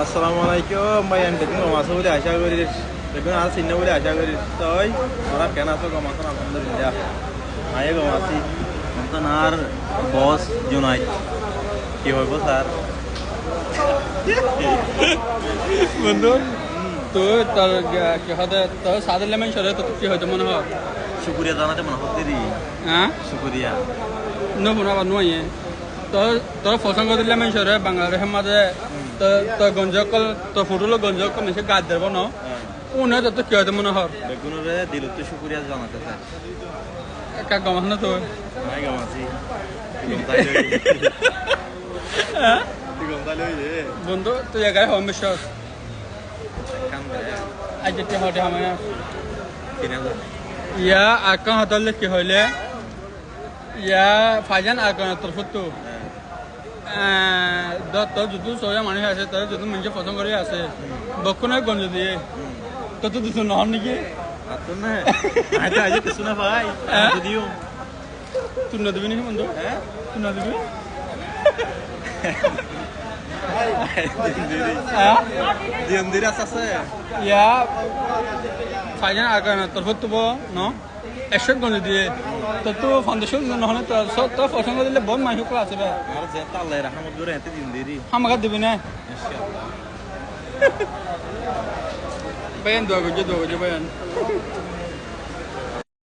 আসসালামু আলাইকুম ভাই, আমি দেখুন মাছ বলে আশা করি, দেখুন আর চিহ্ন বলে আশা করি। তাই ওরা কেন আছো গমাছ? আলহামদুলিল্লাহ আয়ে গমাছি মতন। আর বস জুনাই কি হইব স্যার? বন্ধু তো তোর কি হতে তোর সাদের লেমন সরে তো কি হয়তো মনে হয়? শুক্রিয়া জানাতে মনে হচ্ছে রে। হ্যাঁ শুক্রিয়া। নো মনে আবার নয় তোর তোর পছন্দ দিলে লেমন সরে বাংলাদেশের মাঝে তোর গঞ্জকল তোর ফুটুলো গঞ্জকল মেসে গাছ দেবো না উনি তো কি হয়তো মনে হয়? দেখুন রে দিল তো শুক্রিয়া জানাতে স্যার। কাক গমাস না তোর নাই গমাছি বন্ধু তুই এগাই হম বিশ্বাস আজ যেতে হতে আমি ইয়া আকান হতলে কি হইলে ইয়া ফাইজান আকান তোর ফুটু তোর যত সয়া মানুষ আছে তোর যত মানুষ পছন্দ করে আছে বক্ষণে গঞ্জ দিয়ে তো তো দুশো নহন নাকি আতুন না আজ আজ কিছু না ভাই দিও তুই না দিবি নাকি বন্ধু? হ্যাঁ তুই না দিবি? দিন আছে ইয়া ফাইজান আকান তোর ফুটু ন একশো গঞ্জ দিয়ে তো তো ফাউন্ডেশন নহলে তোর পছন্দ দিলে বহুত মানুষ আছে ভাই আর যে আল্লাহ রহমত করে এতে দিন দেরি আমাকে দিবি না bayan dua gojek bayan